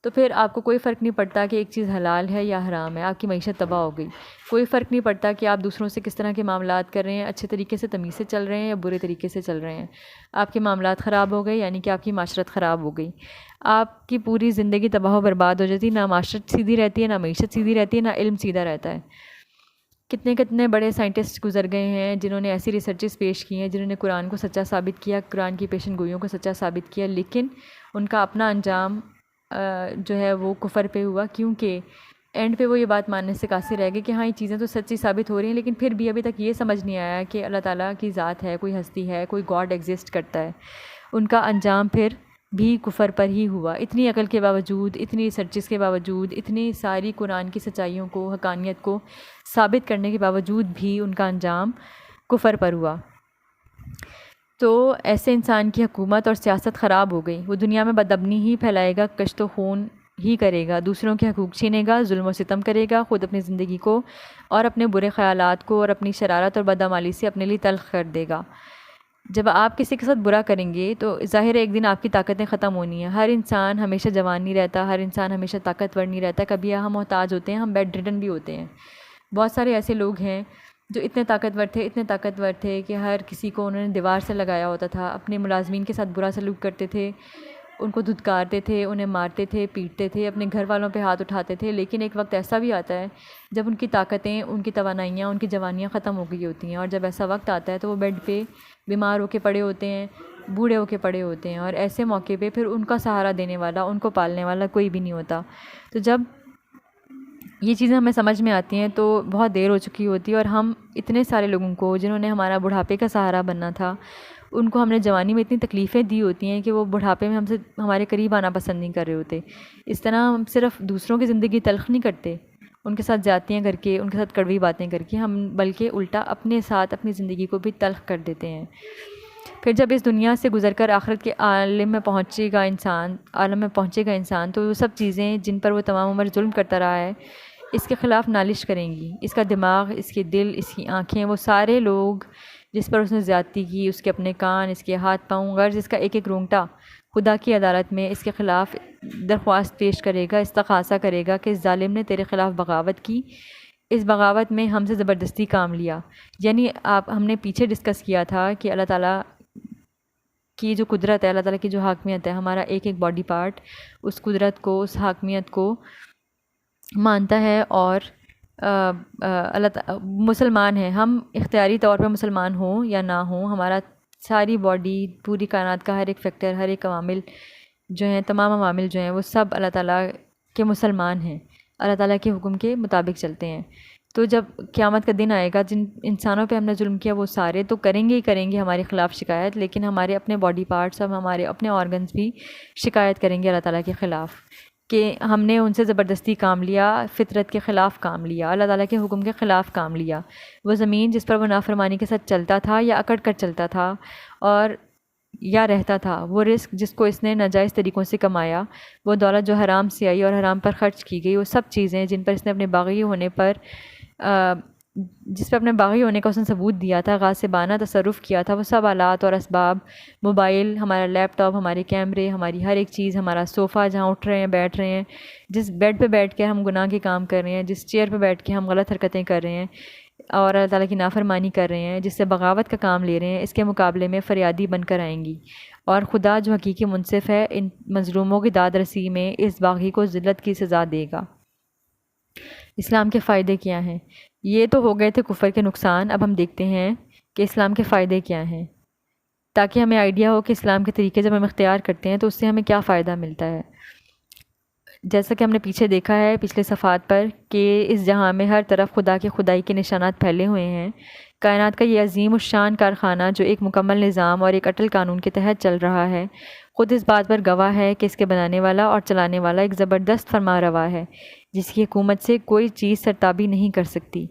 تو پھر آپ کو کوئی فرق نہیں پڑتا کہ ایک چیز حلال ہے یا حرام ہے، آپ کی معیشت تباہ ہو گئی۔ کوئی فرق نہیں پڑتا کہ آپ دوسروں سے کس طرح کے معاملات کر رہے ہیں، اچھے طریقے سے تمیز سے چل رہے ہیں یا برے طریقے سے چل رہے ہیں، آپ کے معاملات خراب ہو گئے، یعنی کہ آپ کی معاشرت خراب ہو گئی، آپ کی پوری زندگی تباہ و برباد ہو جاتی، نہ معاشرت سیدھی رہتی ہے، نہ معیشت سیدھی رہتی ہے، نہ علم سیدھا رہتا ہے۔ کتنے کتنے بڑے سائنٹسٹ گزر گئے ہیں جنہوں نے ایسی ریسرچز پیش کی ہیں، جنہوں نے قرآن کو سچا ثابت کیا، قرآن کی پیشن گوئیوں کو سچا ثابت کیا، لیکن ان کا اپنا انجام جو ہے وہ کفر پہ ہوا، کیونکہ اینڈ پہ وہ یہ بات ماننے سے قاصر رہ گئے کہ ہاں یہ چیزیں تو سچی ثابت ہو رہی ہیں، لیکن پھر بھی ابھی تک یہ سمجھ نہیں آیا کہ اللہ تعالیٰ کی ذات ہے، کوئی ہستی ہے، کوئی گاڈ ایگزسٹ کرتا ہے۔ ان کا انجام پھر بھی کفر پر ہی ہوا، اتنی عقل کے باوجود، اتنی ریسرچز کے باوجود، اتنی ساری قرآن کی سچائیوں کو، حقانیت کو ثابت کرنے کے باوجود بھی ان کا انجام کفر پر ہوا۔ تو ایسے انسان کی حکومت اور سیاست خراب ہو گئی، وہ دنیا میں بدامنی ہی پھیلائے گا، کشت و خون ہی کرے گا، دوسروں کے حقوق چھینے گا، ظلم و ستم کرے گا، خود اپنی زندگی کو اور اپنے برے خیالات کو اور اپنی شرارت اور بدعمالی سے اپنے لیے تلخ کر دے گا۔ جب آپ کسی کے ساتھ برا کریں گے تو ظاہر ہے ایک دن آپ کی طاقتیں ختم ہونی ہیں۔ ہر انسان ہمیشہ جوان نہیں رہتا، ہر انسان ہمیشہ طاقتور نہیں رہتا، کبھی ہم محتاج ہوتے ہیں، ہم بیڈ ریڈن بھی ہوتے ہیں۔ بہت سارے ایسے لوگ ہیں جو اتنے طاقتور تھے کہ ہر کسی کو انہوں نے دیوار سے لگایا ہوتا تھا، اپنے ملازمین کے ساتھ برا سلوک کرتے تھے، ان کو دھتکارتے تھے، انہیں مارتے تھے، پیٹتے تھے، اپنے گھر والوں پہ ہاتھ اٹھاتے تھے، لیکن ایک وقت ایسا بھی آتا ہے جب ان کی طاقتیں، ان کی توانائیاں، ان کی جوانیاں ختم ہو گئی ہوتی ہیں، اور جب ایسا وقت آتا ہے تو وہ بیڈ پہ بیمار ہو کے پڑے ہوتے ہیں، بوڑھے ہو کے پڑے ہوتے ہیں، اور ایسے موقع پہ پھر ان کا سہارا دینے والا، ان کو پالنے والا کوئی بھی نہیں ہوتا۔ تو جب یہ چیزیں ہمیں سمجھ میں آتی ہیں تو بہت دیر ہو چکی ہوتی ہے، اور ہم اتنے سارے لوگوں کو جنہوں نے ہمارا بڑھاپے کا سہارا بننا تھا، ان کو ہم نے جوانی میں اتنی تکلیفیں دی ہوتی ہیں کہ وہ بڑھاپے میں ہمارے قریب آنا پسند نہیں کر رہے ہوتے۔ اس طرح ہم صرف دوسروں کی زندگی تلخ نہیں کرتے ان کے ساتھ زیادتیاں کر کے، ان کے ساتھ کڑوی باتیں کر کے، ہم بلکہ الٹا اپنے ساتھ اپنی زندگی کو بھی تلخ کر دیتے ہیں۔ پھر جب اس دنیا سے گزر کر آخرت کے عالم میں پہنچے گا انسان تو وہ سب چیزیں جن پر وہ تمام عمر ظلم کرتا رہا ہے اس کے خلاف نالش کریں گی۔ اس کا دماغ، اس کے دل، اس کی آنکھیں، وہ سارے لوگ جس پر اس نے زیادتی کی، اس کے اپنے کان، اس کے ہاتھ پاؤں، غرض اس کا ایک ایک رونگٹا خدا کی عدالت میں اس کے خلاف درخواست پیش کرے گا، استغاثہ کرے گا کہ اس ظالم نے تیرے خلاف بغاوت کی، اس بغاوت میں ہم سے زبردستی کام لیا۔ یعنی ہم نے پیچھے ڈسکس کیا تھا کہ اللہ تعالیٰ کی جو قدرت ہے، اللہ تعالیٰ کی جو حاکمیت ہے، ہمارا ایک ایک باڈی پارٹ اس قدرت کو، اس حاکمیت کو مانتا ہے، اور مسلمان ہیں ہم، اختیاری طور پہ مسلمان ہوں یا نہ ہوں، ہمارا ساری باڈی، پوری کائنات کا ہر ایک فیکٹر، ہر ایک عوامل جو ہیں، تمام عوامل جو ہیں، وہ سب اللہ تعالیٰ کے مسلمان ہیں، اللہ تعالیٰ کے حکم کے مطابق چلتے ہیں۔ تو جب قیامت کا دن آئے گا، جن انسانوں پہ ہم نے ظلم کیا وہ سارے تو کریں گے ہی کریں گے ہمارے خلاف شکایت، لیکن ہمارے اپنے باڈی پارٹس، اب ہمارے اپنے آرگنز بھی شکایت کریں گے اللہ تعالیٰ کے خلاف کہ ہم نے ان سے زبردستی کام لیا، فطرت کے خلاف کام لیا، اللہ تعالیٰ کے حکم کے خلاف کام لیا۔ وہ زمین جس پر وہ نافرمانی کے ساتھ چلتا تھا یا اکڑ کر چلتا تھا اور یا رہتا تھا، وہ رزق جس کو اس نے ناجائز طریقوں سے کمایا، وہ دولت جو حرام سے آئی اور حرام پر خرچ کی گئی، وہ سب چیزیں جن پر اس نے اپنے باغی ہونے پر جس پہ اپنے باغی ہونے کا اس نے ثبوت دیا تھا، غاصبانہ تصرف کیا تھا، وہ سب آلات اور اسباب، موبائل، ہمارا لیپ ٹاپ، ہمارے کیمرے، ہماری ہر ایک چیز، ہمارا صوفہ جہاں اٹھ رہے ہیں، بیٹھ رہے ہیں، جس بیڈ پہ بیٹھ کے ہم گناہ کے کام کر رہے ہیں، جس چیئر پہ بیٹھ کے ہم غلط حرکتیں کر رہے ہیں اور اللہ تعالیٰ کی نافرمانی کر رہے ہیں، جس سے بغاوت کا کام لے رہے ہیں، اس کے مقابلے میں فریادی بن کر آئیں گی، اور خدا جو حقیقی منصف ہے ان مظلوموں کی داد رسی میں اس باغی کو ذلت کی سزا دے گا۔ اسلام کے فائدے کیا ہیں؟ یہ تو ہو گئے تھے کفر کے نقصان، اب ہم دیکھتے ہیں کہ اسلام کے فائدے کیا ہیں، تاکہ ہمیں آئیڈیا ہو کہ اسلام کے طریقے جب ہم اختیار کرتے ہیں تو اس سے ہمیں کیا فائدہ ملتا ہے۔ جیسا کہ ہم نے پیچھے دیکھا ہے پچھلے صفحات پر کہ اس جہاں میں ہر طرف خدا کے خدائی کے نشانات پھیلے ہوئے ہیں، کائنات کا یہ عظیم الشان کارخانہ جو ایک مکمل نظام اور ایک اٹل قانون کے تحت چل رہا ہے، خود اس بات پر گواہ ہے کہ اس کے بنانے والا اور چلانے والا ایک زبردست فرما روا ہے جس کی حکومت سے کوئی چیز سرتابی نہیں کر سکتی۔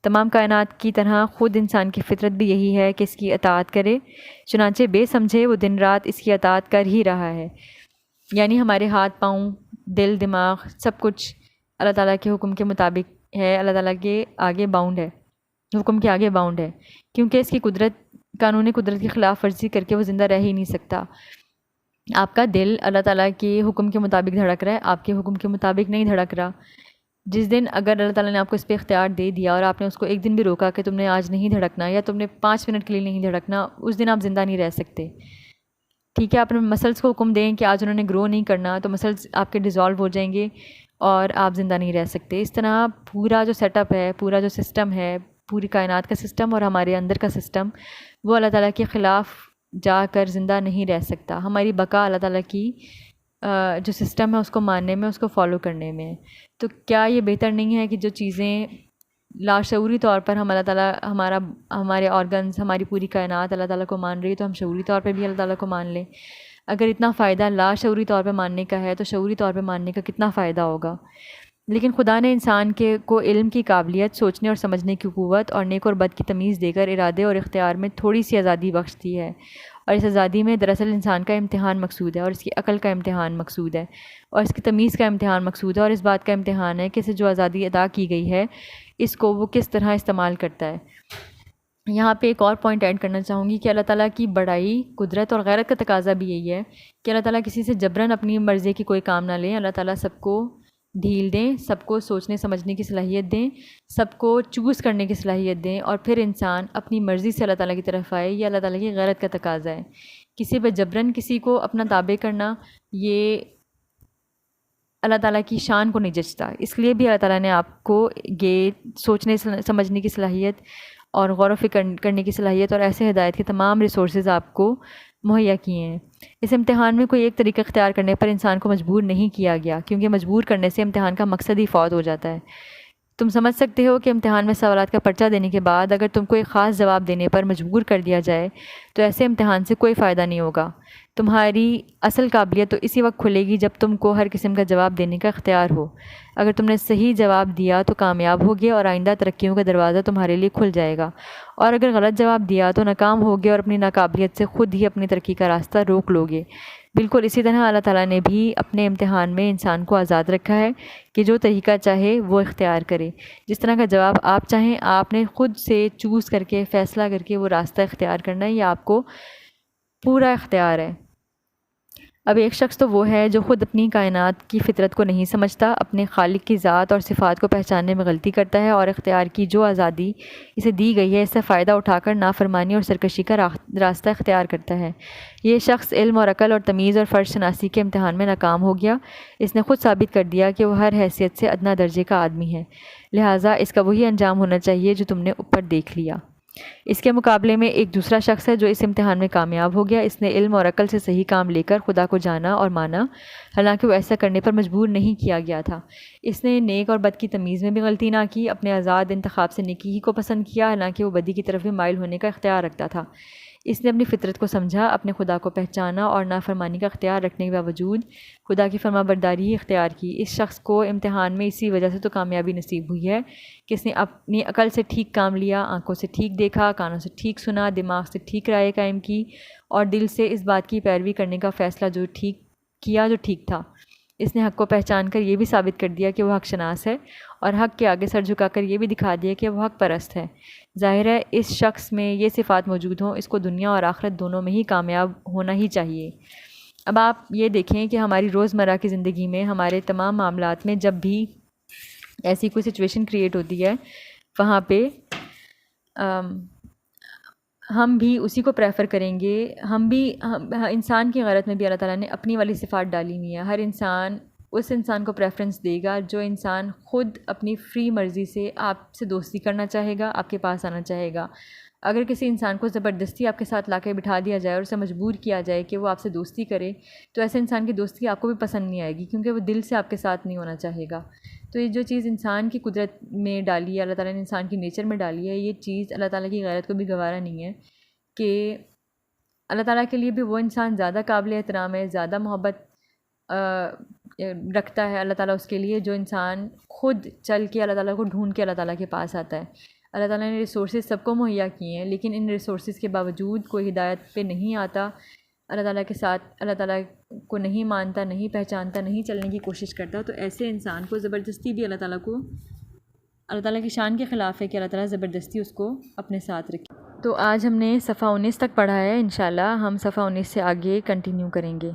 تمام کائنات کی طرح خود انسان کی فطرت بھی یہی ہے کہ اس کی اطاعت کرے، چنانچہ بے سمجھے وہ دن رات اس کی اطاعت کر ہی رہا ہے۔ یعنی ہمارے ہاتھ پاؤں، دل، دماغ، سب کچھ اللہ تعالیٰ کے حکم کے مطابق ہے، اللہ تعالیٰ کے آگے باؤنڈ ہے، حکم کے آگے باؤنڈ ہے، کیونکہ اس کی قدرت، قانون قدرت کی خلاف ورزی کر کے وہ زندہ رہ ہی نہیں سکتا۔ آپ کا دل اللہ تعالیٰ کے حکم کے مطابق دھڑک رہا ہے، آپ کے حکم کے مطابق نہیں دھڑک رہا۔ جس دن اگر اللہ تعالیٰ نے آپ کو اس پہ اختیار دے دیا اور آپ نے اس کو ایک دن بھی روکا کہ تم نے آج نہیں دھڑکنا یا تم نے 5 منٹ کے لیے نہیں دھڑکنا، اس دن آپ زندہ نہیں رہ سکتے۔ ٹھیک ہے، آپ نے مسلس کو حکم دیں کہ آج انہوں نے گرو نہیں کرنا، تو مسلس آپ کے ڈیزالو ہو جائیں گے اور آپ زندہ نہیں رہ سکتے۔ اس طرح پورا جو سیٹ اپ ہے، پورا جو سسٹم ہے، پوری کائنات کا سسٹم اور ہمارے اندر کا سسٹم، وہ اللہ تعالیٰ کے خلاف جا کر زندہ نہیں رہ سکتا۔ ہماری بقا اللہ تعالیٰ کی جو سسٹم ہے اس کو ماننے میں، اس کو فالو کرنے میں۔ تو کیا یہ بہتر نہیں ہے کہ جو چیزیں لاشعوری طور پر ہم اللہ تعالیٰ، ہمارے آرگنز، ہماری پوری کائنات اللہ تعالیٰ کو مان رہی ہے، تو ہم شعوری طور پہ بھی اللہ تعالیٰ کو مان لیں؟ اگر اتنا فائدہ لاشعوری طور پہ ماننے کا ہے تو شعوری طور پہ ماننے کا کتنا فائدہ ہوگا۔ لیکن خدا نے انسان کو علم کی قابلیت، سوچنے اور سمجھنے کی قوت اور نیک اور بد کی تمیز دے کر ارادے اور اختیار میں تھوڑی سی آزادی بخش دی ہے، اور اس آزادی میں دراصل انسان کا امتحان مقصود ہے، اور اس کی عقل کا امتحان مقصود ہے، اور اس کی تمیز کا امتحان مقصود ہے، اور اس بات کا امتحان ہے کہ اسے جو آزادی عطا کی گئی ہے اس کو وہ کس طرح استعمال کرتا ہے۔ یہاں پہ ایک اور پوائنٹ ایڈ کرنا چاہوں گی کہ اللہ تعالیٰ کی بڑائی، قدرت اور غیرت کا تقاضا بھی یہی ہے کہ اللہ تعالیٰ کسی سے جبراً اپنی مرضی کی کوئی کام نہ لیں۔ اللہ تعالیٰ سب کو ڈھیل دیں، سب کو سوچنے سمجھنے کی صلاحیت دیں، سب کو چوز کرنے کی صلاحیت دیں، اور پھر انسان اپنی مرضی سے اللہ تعالیٰ کی طرف آئے۔ یہ اللہ تعالیٰ کی غیرت کا تقاضا ہے۔ کسی پہ جبراً کسی کو اپنا تابع کرنا، یہ اللہ تعالیٰ کی شان کو نہیں جچتا۔ اس لیے بھی اللہ تعالیٰ نے آپ کو یہ سوچنے سمجھنے کی صلاحیت اور غور و فکر کرنے کی صلاحیت اور ایسے ہدایت کے تمام ریسورسز آپ کو مہیا کیے ہیں۔ اس امتحان میں کوئی ایک طریقہ اختیار کرنے پر انسان کو مجبور نہیں کیا گیا، کیونکہ مجبور کرنے سے امتحان کا مقصد ہی فوت ہو جاتا ہے۔ تم سمجھ سکتے ہو کہ امتحان میں سوالات کا پرچہ دینے کے بعد اگر تم کو ایک خاص جواب دینے پر مجبور کر دیا جائے تو ایسے امتحان سے کوئی فائدہ نہیں ہوگا۔ تمہاری اصل قابلیت تو اسی وقت کھلے گی جب تم کو ہر قسم کا جواب دینے کا اختیار ہو۔ اگر تم نے صحیح جواب دیا تو کامیاب ہوگے اور آئندہ ترقیوں کا دروازہ تمہارے لیے کھل جائے گا، اور اگر غلط جواب دیا تو ناکام ہوگے اور اپنی ناقابلیت سے خود ہی اپنی ترقی کا راستہ روک لوگے۔ بالکل اسی طرح اللہ تعالیٰ نے بھی اپنے امتحان میں انسان کو آزاد رکھا ہے کہ جو طریقہ چاہے وہ اختیار کرے۔ جس طرح کا جواب آپ چاہیں، آپ نے خود سے چوز کر کے، فیصلہ کر کے وہ راستہ اختیار کرنا ہے، یہ آپ کو پورا اختیار ہے۔ اب ایک شخص تو وہ ہے جو خود اپنی کائنات کی فطرت کو نہیں سمجھتا، اپنے خالق کی ذات اور صفات کو پہچاننے میں غلطی کرتا ہے، اور اختیار کی جو آزادی اسے دی گئی ہے اس سے فائدہ اٹھا کر نافرمانی اور سرکشی کا راستہ اختیار کرتا ہے۔ یہ شخص علم اور عقل اور تمیز اور فرض شناسی کے امتحان میں ناکام ہو گیا۔ اس نے خود ثابت کر دیا کہ وہ ہر حیثیت سے ادنیٰ درجے کا آدمی ہے، لہٰذا اس کا وہی انجام ہونا چاہیے جو تم نے اوپر دیکھ لیا۔ اس کے مقابلے میں ایک دوسرا شخص ہے جو اس امتحان میں کامیاب ہو گیا۔ اس نے علم اور عقل سے صحیح کام لے کر خدا کو جانا اور مانا، حالانکہ وہ ایسا کرنے پر مجبور نہیں کیا گیا تھا۔ اس نے نیک اور بد کی تمیز میں بھی غلطی نہ کی، اپنے آزاد انتخاب سے نیکی ہی کو پسند کیا، حالانکہ وہ بدی کی طرف بھی مائل ہونے کا اختیار رکھتا تھا۔ اس نے اپنی فطرت کو سمجھا، اپنے خدا کو پہچانا اور نافرمانی کا اختیار رکھنے کے باوجود خدا کی فرما برداری ہی اختیار کی۔ اس شخص کو امتحان میں اسی وجہ سے تو کامیابی نصیب ہوئی ہے کہ اس نے اپنی عقل سے ٹھیک کام لیا، آنکھوں سے ٹھیک دیکھا، کانوں سے ٹھیک سنا، دماغ سے ٹھیک رائے قائم کی، اور دل سے اس بات کی پیروی کرنے کا فیصلہ جو ٹھیک تھا۔ اس نے حق کو پہچان کر یہ بھی ثابت کر دیا کہ وہ حق شناس ہے، اور حق کے آگے سر جھکا کر یہ بھی دکھا دیا کہ وہ حق پرست ہے۔ ظاہر ہے اس شخص میں یہ صفات موجود ہوں، اس کو دنیا اور آخرت دونوں میں ہی کامیاب ہونا ہی چاہیے۔ اب آپ یہ دیکھیں کہ ہماری روزمرہ کی زندگی میں ہمارے تمام معاملات میں جب بھی ایسی کوئی سچویشن کریٹ ہوتی ہے، وہاں پہ ہم بھی اسی کو پریفر کریں گے۔ انسان کی غیرت میں بھی اللہ تعالیٰ نے اپنی والی صفات ڈالی ہوئی ہیں۔ ہر انسان اس انسان کو پریفرنس دے گا جو انسان خود اپنی فری مرضی سے آپ سے دوستی کرنا چاہے گا، آپ کے پاس آنا چاہے گا۔ اگر کسی انسان کو زبردستی آپ کے ساتھ لا کے بٹھا دیا جائے اور اسے مجبور کیا جائے کہ وہ آپ سے دوستی کرے، تو ایسے انسان کی دوستی آپ کو بھی پسند نہیں آئے گی، کیونکہ وہ دل سے آپ کے ساتھ نہیں ہونا چاہے گا۔ تو یہ جو چیز انسان کی قدرت میں ڈالی ہے، اللہ تعالیٰ نے انسان کی نیچر میں ڈالی ہے، یہ چیز اللہ تعالیٰ کی غیرت کو بھی گوارا نہیں ہے کہ اللہ تعالیٰ کے لیے بھی وہ انسان زیادہ قابل احترام ہے، زیادہ محبت رکھتا ہے اللہ تعالیٰ اس کے لیے، جو انسان خود چل کے اللہ تعالیٰ کو ڈھونڈ کے اللہ تعالیٰ کے پاس آتا ہے۔ اللہ تعالیٰ نے ریسورسز سب کو مہیا کیے ہیں، لیکن ان ریسورسز کے باوجود کوئی ہدایت پہ نہیں آتا، اللہ تعالیٰ کے ساتھ اللہ تعالیٰ کو نہیں مانتا، نہیں پہچانتا، نہیں چلنے کی کوشش کرتا، تو ایسے انسان کو زبردستی بھی اللہ تعالیٰ کی شان کے خلاف ہے کہ اللہ تعالیٰ زبردستی اس کو اپنے ساتھ رکھے۔ تو آج ہم نے صفحہ 19 تک پڑھا ہے، انشاءاللہ ہم صفحہ 19 سے آگے کنٹینیو کریں گے۔